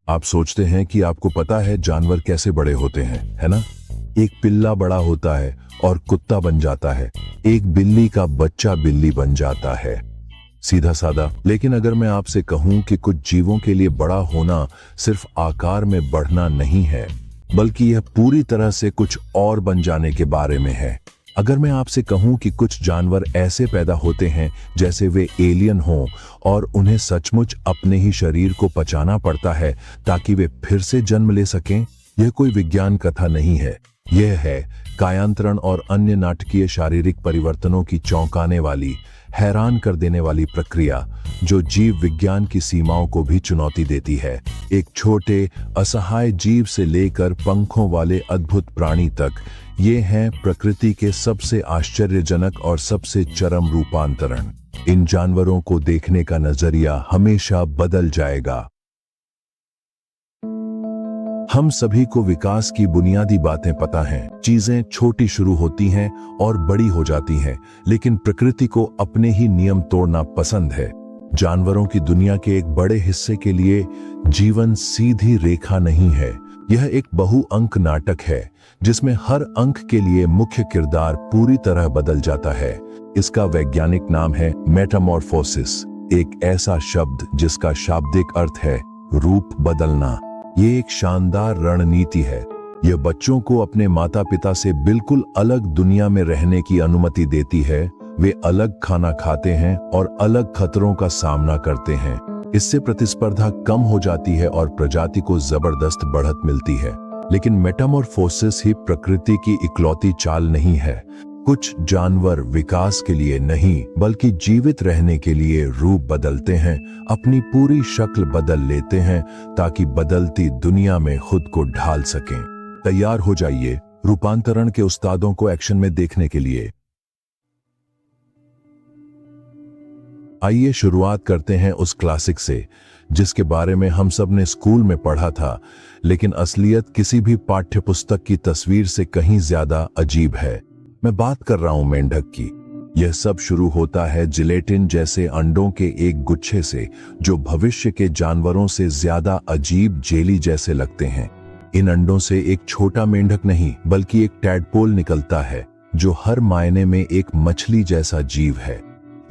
आप सोचते हैं कि आपको पता है जानवर कैसे बड़े होते हैं, है ना? एक पिल्ला बड़ा होता है और कुत्ता बन जाता है। एक बिल्ली का बच्चा बिल्ली बन जाता है। सीधा सादा। लेकिन अगर मैं आपसे कहूं कि कुछ जीवों के लिए बड़ा होना सिर्फ आकार में बढ़ना नहीं है, बल्कि यह पूरी तरह से कुछ और बन जाने के बारे में है। अगर मैं आपसे कहूं कि कुछ जानवर ऐसे पैदा होते हैं जैसे वे एलियन हों और उन्हें सचमुच अपने ही शरीर को पचाना पड़ता है ताकि वे फिर से जन्म ले सकें, यह कोई विज्ञान कथा नहीं है। यह है कायांतरण और अन्य नाटकीय शारीरिक परिवर्तनों की चौंकाने वाली, हैरान कर देने वाली प्रक्रिया जो जीव विज्ञान की सीमाओं को भी चुनौती देती है। एक छोटे असहाय जीव से लेकर पंखों वाले अद्भुत प्राणी तक, ये हैं प्रकृति के सबसे आश्चर्यजनक और सबसे चरम रूपांतरण। इन जानवरों को देखने का नजरिया हमेशा बदल जाएगा। हम सभी को विकास की बुनियादी बातें पता हैं। चीजें छोटी शुरू होती हैं और बड़ी हो जाती हैं, लेकिन प्रकृति को अपने ही नियम तोड़ना पसंद है। जानवरों की दुनिया के एक बड़े हिस्से के लिए जीवन सीधी रेखा नहीं है। यह एक बहुअंक नाटक है जिसमें हर अंक के लिए मुख्य किरदार पूरी तरह बदल जाता है। इसका वैज्ञानिक नाम है मेटामॉर्फोसिस, एक ऐसा शब्द जिसका शाब्दिक अर्थ है रूप बदलना। ये एक शानदार रणनीति है। यह बच्चों को अपने माता पिता से बिल्कुल अलग दुनिया में रहने की अनुमति देती है। वे अलग खाना खाते हैं और अलग खतरों का सामना करते हैं। इससे प्रतिस्पर्धा कम हो जाती है और प्रजाति को जबरदस्त बढ़त मिलती है। लेकिन मेटामॉर्फोसिस ही प्रकृति की इकलौती चाल नहीं है। कुछ जानवर विकास के लिए नहीं बल्कि जीवित रहने के लिए रूप बदलते हैं, अपनी पूरी शक्ल बदल लेते हैं ताकि बदलती दुनिया में खुद को ढाल सकें। तैयार हो जाइए रूपांतरण के उस्तादों को एक्शन में देखने के लिए। आइए शुरुआत करते हैं उस क्लासिक से जिसके बारे में हम सब ने स्कूल में पढ़ा था, लेकिन असलियत किसी भी पाठ्यपुस्तक की तस्वीर से कहीं ज्यादा अजीब है। मैं बात कर रहा हूं मेंढक की। यह सब शुरू होता है जिलेटिन जैसे अंडों के एक गुच्छे से जो भविष्य के जानवरों से ज्यादा अजीब जेली जैसे लगते हैं। इन अंडों से एक छोटा मेंढक नहीं बल्कि एक टैडपोल निकलता है जो हर मायने में एक मछली जैसा जीव है।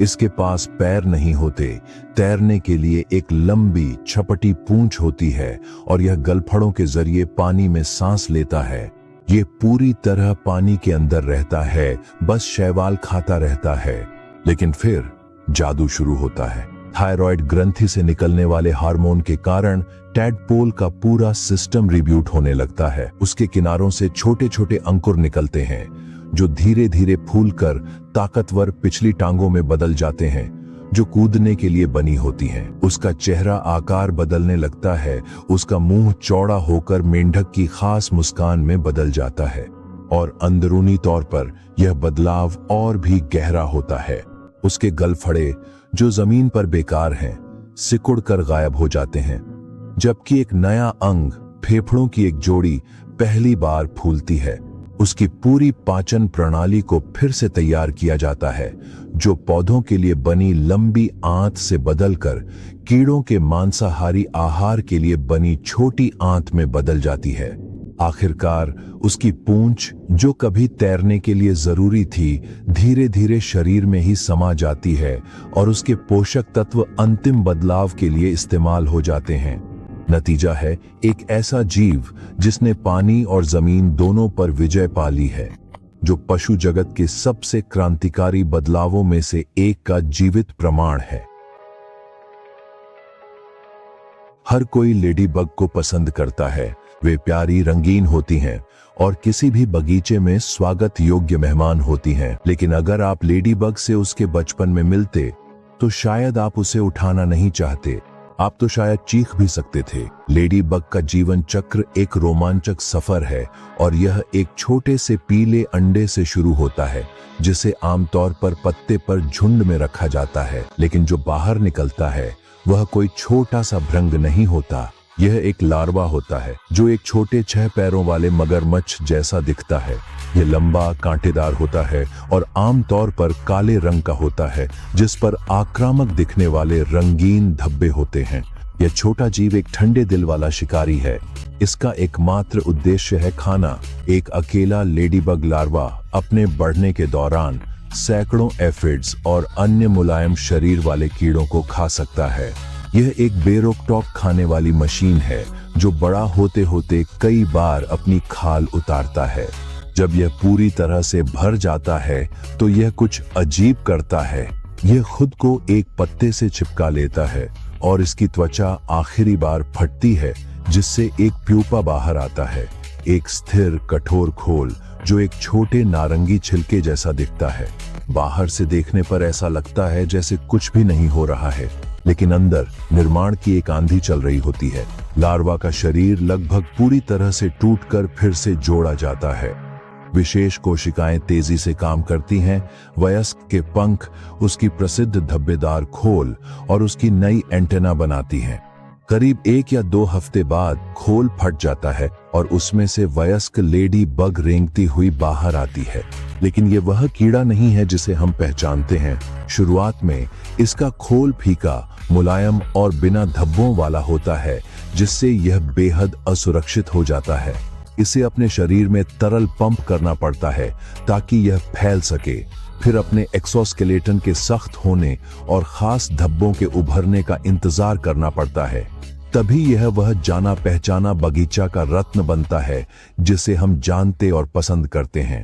इसके पास पैर नहीं होते, तैरने के लिए एक लंबी छपटी पूंछ होती है और यह गलफड़ों के जरिए पानी में सांस लेता है। ये पूरी तरह पानी के अंदर रहता है, बस शैवाल खाता रहता है। लेकिन फिर जादू शुरू होता है। थायराइड ग्रंथि से निकलने वाले हार्मोन के कारण टैडपोल का पूरा सिस्टम रिब्यूट होने लगता है। उसके किनारों से छोटे छोटे अंकुर निकलते हैं जो धीरे धीरे फूलकर ताकतवर पिछली टांगों में बदल जाते हैं जो कूदने के लिए बनी होती हैं। उसका चेहरा आकार बदलने लगता है, उसका मुंह चौड़ा होकर मेंढक की खास मुस्कान में बदल जाता है और अंदरूनी तौर पर यह बदलाव और भी गहरा होता है। उसके गलफड़े जो जमीन पर बेकार हैं, सिकुड़ कर गायब हो जाते हैं, जबकि एक नया अंग, फेफड़ों की एक जोड़ी पहली बार फूलती है। उसकी पूरी पाचन प्रणाली को फिर से तैयार किया जाता है जो पौधों के लिए बनी लंबी आंत से बदलकर कीड़ों के मांसाहारी आहार के लिए बनी छोटी आंत में बदल जाती है। आखिरकार उसकी पूंछ जो कभी तैरने के लिए जरूरी थी, धीरे धीरे शरीर में ही समा जाती है और उसके पोषक तत्व अंतिम बदलाव के लिए इस्तेमाल हो जाते हैं। नतीजा है एक ऐसा जीव जिसने पानी और जमीन दोनों पर विजय पा ली है, जो पशु जगत के सबसे क्रांतिकारी बदलावों में से एक का जीवित प्रमाण है। हर कोई लेडी बग को पसंद करता है। वे प्यारी, रंगीन होती हैं और किसी भी बगीचे में स्वागत योग्य मेहमान होती हैं। लेकिन अगर आप लेडी बग से उसके बचपन में मिलते तो शायद आप उसे उठाना नहीं चाहते। आप तो शायद चीख भी सकते थे। लेडी बग का जीवन चक्र एक रोमांचक सफर है और यह एक छोटे से पीले अंडे से शुरू होता है जिसे आमतौर पर पत्ते पर झुंड में रखा जाता है। लेकिन जो बाहर निकलता है वह कोई छोटा सा भृंग नहीं होता। यह एक लार्वा होता है जो एक छोटे 6 पैरों वाले मगरमच्छ जैसा दिखता है। यह लंबा, कांटेदार होता है और आमतौर पर काले रंग का होता है जिस पर आक्रामक दिखने वाले रंगीन धब्बे होते हैं। यह छोटा जीव एक ठंडे दिल वाला शिकारी है। इसका एकमात्र उद्देश्य है खाना। एक अकेला लेडीबग लार्वा अपने बढ़ने के दौरान सैकड़ों एफिड्स और अन्य मुलायम शरीर वाले कीड़ों को खा सकता है। यह एक बेरोक टोक खाने वाली मशीन है जो बड़ा होते होते कई बार अपनी खाल उतारता है। जब यह पूरी तरह से भर जाता है तो यह कुछ अजीब करता है। यह खुद को एक पत्ते से चिपका लेता है और इसकी त्वचा आखिरी बार फटती है, जिससे एक प्यूपा बाहर आता है, एक स्थिर कठोर खोल जो एक छोटे नारंगी छिलके जैसा दिखता है। बाहर से देखने पर ऐसा लगता है जैसे कुछ भी नहीं हो रहा है, लेकिन अंदर निर्माण की एक आंधी चल रही होती है। लार्वा का शरीर लगभग पूरी तरह से टूटकर फिर से जोड़ा जाता है। विशेष कोशिकाएं तेजी से काम करती हैं। वयस्क के पंख उसकी प्रसिद्ध धब्बेदार खोल और उसकी नई एंटेना बनाती हैं। करीब 1 या 2 हफ्ते बाद खोल फट जाता है और उसमें से वयस्क लेडी बग रेंगती हुई बाहर आती है। लेकिन ये वह कीड़ा नहीं है जिसे हम पहचानते हैं। शुरुआत में इसका खोल फीका, मुलायम और बिना धब्बों वाला होता है, जिससे यह बेहद असुरक्षित हो जाता है। इसे अपने शरीर में तरल पंप करना पड़ता है ताकि यह फैल सके। फिर अपने एक्सोस्केलेटन के सख्त होने और खास धब्बों के उभरने का इंतजार करना पड़ता है। तभी यह वह जाना पहचाना बगीचा का रत्न बनता है जिसे हम जानते और पसंद करते हैं।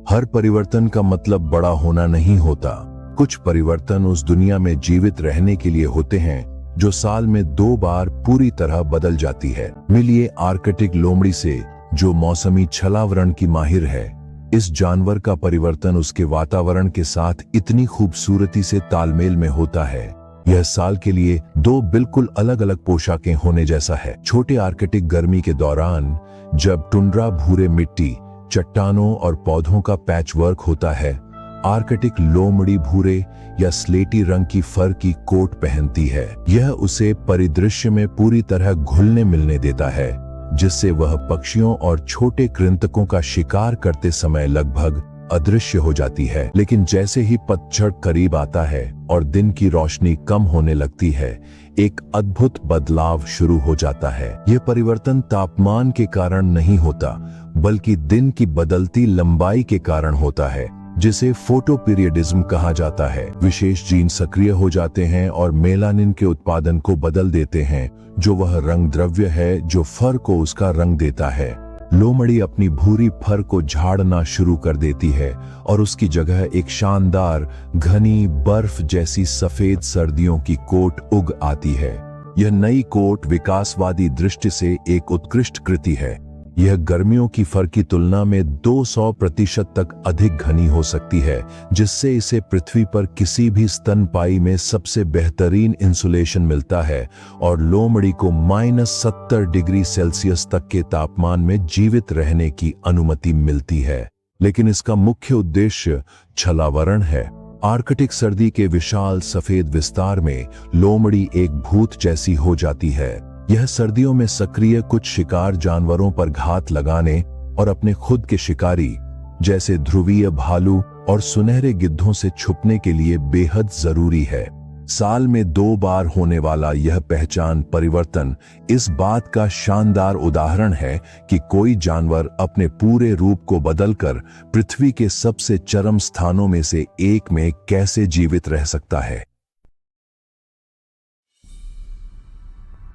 हर परिवर्तन का मतलब बड़ा होना नहीं होता। कुछ परिवर्तन उस दुनिया में जीवित रहने के लिए होते हैं जो साल में 2 बार पूरी तरह बदल जाती है। मिलिए आर्कटिक लोमड़ी से, जो मौसमी छलावरण की माहिर है। इस जानवर का परिवर्तन उसके वातावरण के साथ इतनी खूबसूरती से तालमेल में होता है। यह साल के लिए 2 बिल्कुल अलग अलग पोशाकें होने जैसा है। छोटे आर्कटिक गर्मी के दौरान जब टुंड्रा भूरे मिट्टी, चट्टानों और पौधों का पैचवर्क होता है, आर्कटिक लोमड़ी भूरे या स्लेटी रंग की फर की कोट पहनती है। यह उसे परिदृश्य में पूरी तरह घुलने मिलने देता है, जिससे वह पक्षियों और छोटे कृंतकों का शिकार करते समय लगभग अदृश्य हो जाती है। लेकिन जैसे ही पतझड़ करीब आता है और दिन की रोशनी कम होने लगती है, एक अद्भुत बदलाव शुरू हो जाता है। यह परिवर्तन तापमान के कारण नहीं होता, बल्कि दिन की बदलती लंबाई के कारण होता है, जिसे फोटोपीरियडिज्म कहा जाता है। विशेष जीन सक्रिय हो जाते हैं और मेलानिन के उत्पादन को बदल देते हैं, जो वह रंग द्रव्य है जो फर को उसका रंग देता है। लोमड़ी अपनी भूरी फर को झाड़ना शुरू कर देती है और उसकी जगह एक शानदार घनी बर्फ जैसी सफेद सर्दियों की कोट उग आती है। यह नई कोट विकासवादी दृष्टि से एक उत्कृष्ट कृति है। यह गर्मियों की फर की तुलना में 200% तक अधिक घनी हो सकती है, जिससे इसे पृथ्वी पर किसी भी स्तनपायी में सबसे बेहतरीन इंसुलेशन मिलता है और लोमड़ी को -70 डिग्री सेल्सियस तक के तापमान में जीवित रहने की अनुमति मिलती है। लेकिन इसका मुख्य उद्देश्य छलावरण है। आर्कटिक सर्दी के विशाल सफेद विस्तार में लोमड़ी एक भूत जैसी हो जाती है। यह सर्दियों में सक्रिय कुछ शिकार जानवरों पर घात लगाने और अपने खुद के शिकारी जैसे ध्रुवीय भालू और सुनहरे गिद्धों से छुपने के लिए बेहद जरूरी है। साल में 2 बार होने वाला यह पहचान परिवर्तन इस बात का शानदार उदाहरण है कि कोई जानवर अपने पूरे रूप को बदलकर पृथ्वी के सबसे चरम स्थानों में से एक में कैसे जीवित रह सकता है।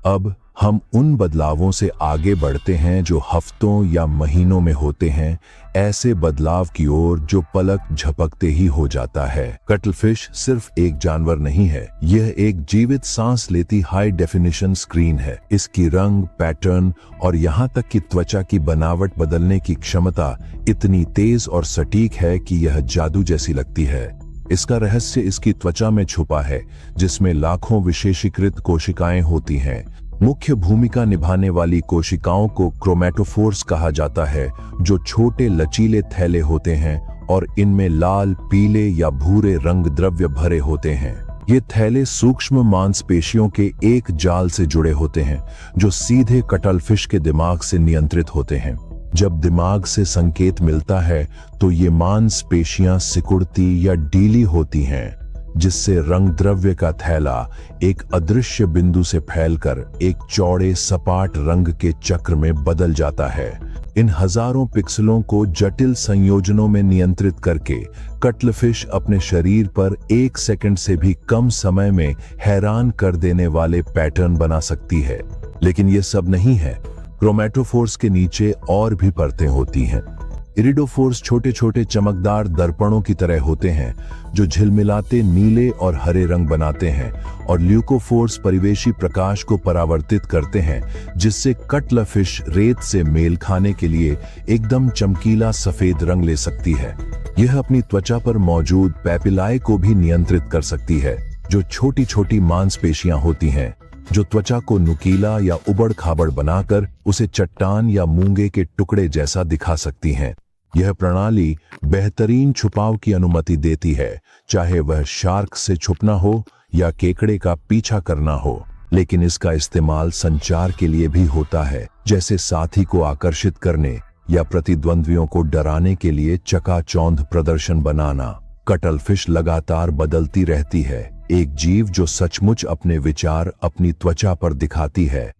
अब हम उन बदलावों से आगे बढ़ते हैं जो हफ्तों या महीनों में होते हैं, ऐसे बदलाव की ओर जो पलक झपकते ही हो जाता है। कटलफिश सिर्फ एक जानवर नहीं है, यह एक जीवित सांस लेती हाई डेफिनेशन स्क्रीन है। इसकी रंग, पैटर्न और यहाँ तक कि त्वचा की बनावट बदलने की क्षमता इतनी तेज और सटीक है कि यह जादू जैसी लगती है। इसका रहस्य इसकी त्वचा में छुपा है, जिसमें लाखों विशेषीकृत कोशिकाएं होती हैं। मुख्य भूमिका निभाने वाली कोशिकाओं को क्रोमैटोफोर्स कहा जाता है, जो छोटे लचीले थैले होते हैं और इनमें लाल, पीले या भूरे रंग द्रव्य भरे होते हैं। ये थैले सूक्ष्म मांसपेशियों के एक जाल से जुड़े होते हैं, जो सीधे कटलफिश के दिमाग से नियंत्रित होते हैं। जब दिमाग से संकेत मिलता है तो ये मांसपेशियां सिकुड़ती या ढीली होती हैं, जिससे रंग द्रव्य का थैला एक अदृश्य बिंदु से फैलकर एक चौड़े सपाट रंग के चक्र में बदल जाता है। इन हजारों पिक्सलों को जटिल संयोजनों में नियंत्रित करके कटलफिश अपने शरीर पर 1 सेकंड से भी कम समय में हैरान कर देने वाले पैटर्न बना सकती है। लेकिन यह सब नहीं है। क्रोमैटोफोर्स के नीचे और भी परतें होती हैं। इरिडोफोर्स छोटे छोटे चमकदार दर्पणों की तरह होते हैं जो झिलमिलाते नीले और हरे रंग बनाते हैं, और ल्यूकोफोर्स परिवेशी प्रकाश को परावर्तित करते हैं, जिससे कटलफिश रेत से मेल खाने के लिए एकदम चमकीला सफेद रंग ले सकती है। यह अपनी त्वचा पर मौजूद पैपिलाए को भी नियंत्रित कर सकती है, जो छोटी छोटी मांसपेशियां होती हैं जो त्वचा को नुकीला या उबड़ खाबड़ बनाकर उसे चट्टान या मूंगे के टुकड़े जैसा दिखा सकती हैं। यह प्रणाली बेहतरीन छुपाव की अनुमति देती है, चाहे वह शार्क से छुपना हो या केकड़े का पीछा करना हो। लेकिन इसका इस्तेमाल संचार के लिए भी होता है, जैसे साथी को आकर्षित करने या प्रतिद्वंद्वियों को डराने के लिए चकाचौंध प्रदर्शन बनाना। कटलफिश लगातार बदलती रहती है, एक जीव जो सचमुच अपने विचार अपनी त्वचा पर दिखाती है।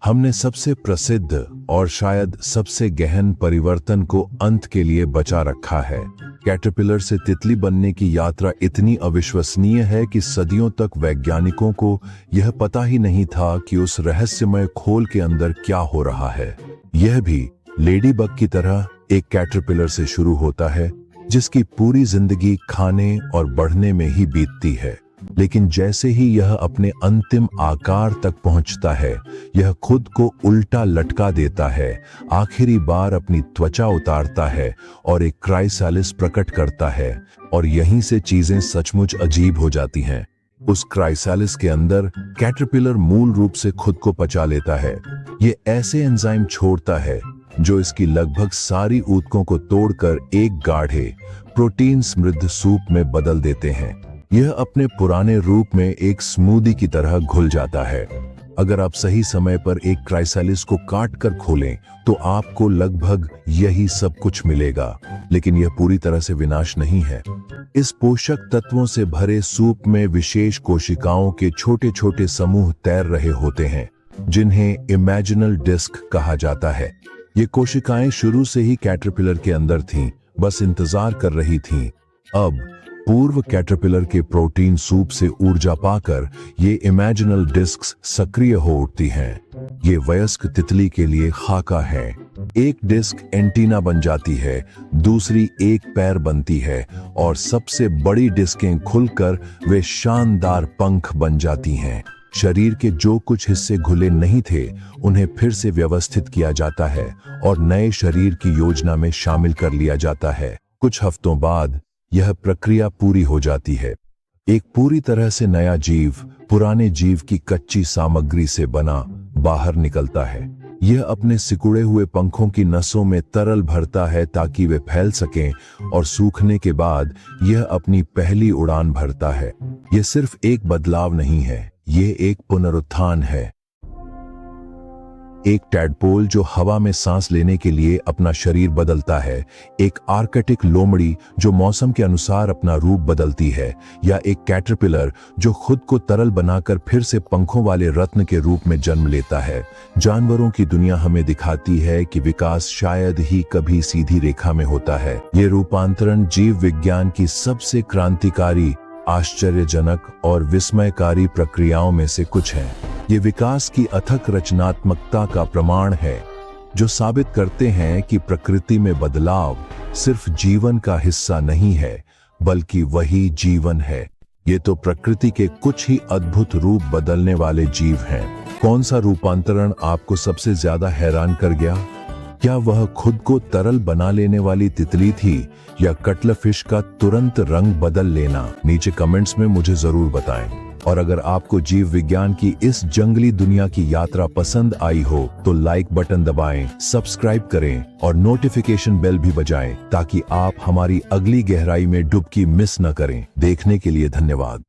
हमने सबसे प्रसिद्ध और शायद सबसे गहन परिवर्तन को अंत के लिए बचा रखा है। कैटरपिलर से तितली बनने की यात्रा इतनी अविश्वसनीय है कि सदियों तक वैज्ञानिकों को यह पता ही नहीं था कि उस रहस्यमय खोल के अंदर क्या हो रहा है। यह भी लेडीबग की तरह एक कैटरपिलर से शुरू होता है, जिसकी पूरी जिंदगी खाने और बढ़ने में ही बीतती है। लेकिन जैसे ही यह अपने अंतिम आकार तक पहुंचता है, यह खुद को उल्टा लटका देता है, आखिरी बार अपनी त्वचा उतारता है और एक क्राइसालिस प्रकट करता है। और यहीं से चीजें सचमुच अजीब हो जाती हैं। उस क्राइसालिस के अंदर कैटरपिलर मूल रूप से खुद को पचा लेता है। ये ऐसे एंजाइम छोड़ता है जो इसकी लगभग सारी ऊतकों को तोड़कर एक गाढ़े प्रोटीन समृद्ध सूप में बदल देते हैं। यह अपने पुराने रूप में एक स्मूदी की तरह घुल जाता है। अगर आप सही समय पर एक क्राइसालिस को काट कर खोलें तो आपको लगभग यही सब कुछ मिलेगा। लेकिन यह पूरी तरह से विनाश नहीं है। इस पोषक तत्वों से भरे सूप में विशेष कोशिकाओं के छोटे छोटे समूह तैर रहे होते हैं, जिन्हें इमेजिनल डिस्क कहा जाता है। ये कोशिकाएं शुरू से ही कैटरपिलर के अंदर थीं, बस इंतजार कर रही थीं। अब पूर्व कैटरपिलर के प्रोटीन सूप से ऊर्जा पाकर ये इमेजिनल डिस्क्स सक्रिय हो उठती हैं। ये वयस्क तितली के लिए खाका है। एक डिस्क एंटीना बन जाती है, दूसरी एक पैर बनती है, और सबसे बड़ी डिस्कें खुलकर वे शानदार पंख बन जाती हैं। शरीर के जो कुछ हिस्से घुले नहीं थे, उन्हें फिर से व्यवस्थित किया जाता है और नए शरीर की योजना में शामिल कर लिया जाता है। कुछ हफ्तों बाद यह प्रक्रिया पूरी हो जाती है। एक पूरी तरह से नया जीव पुराने जीव की कच्ची सामग्री से बना बाहर निकलता है। यह अपने सिकुड़े हुए पंखों की नसों में तरल भरता है ताकि वे फैल सकें, और सूखने के बाद यह अपनी पहली उड़ान भरता है। यह सिर्फ एक बदलाव नहीं है, यह एक पुनरुत्थान है। एक टैडपोल जो हवा में सांस लेने के लिए अपना शरीर बदलता है, एक आर्कटिक लोमड़ी जो मौसम के अनुसार अपना रूप बदलती है, या एक कैटरपिलर जो खुद को तरल बनाकर फिर से पंखों वाले रत्न के रूप में जन्म लेता है। जानवरों की दुनिया हमें दिखाती है कि विकास शायद ही कभी सीधी रेखा में होता है। ये रूपांतरण जीव विज्ञान की सबसे क्रांतिकारी, आश्चर्यजनक और विस्मयकारी प्रक्रियाओं में से कुछ हैं। ये विकास की अथक रचनात्मकता का प्रमाण है, जो साबित करते हैं कि प्रकृति में बदलाव सिर्फ जीवन का हिस्सा नहीं है, बल्कि वही जीवन है। ये तो प्रकृति के कुछ ही अद्भुत रूप बदलने वाले जीव हैं। कौन सा रूपांतरण आपको सबसे ज्यादा हैरान कर गया? क्या वह खुद को तरल बना लेने वाली तितली थी, या कटलफिश का तुरंत रंग बदल लेना? नीचे कमेंट्स में मुझे जरूर बताएं। और अगर आपको जीव विज्ञान की इस जंगली दुनिया की यात्रा पसंद आई हो तो लाइक बटन दबाएं, सब्सक्राइब करें और नोटिफिकेशन बेल भी बजाएं, ताकि आप हमारी अगली गहराई में डुबकी मिस न करें। देखने के लिए धन्यवाद।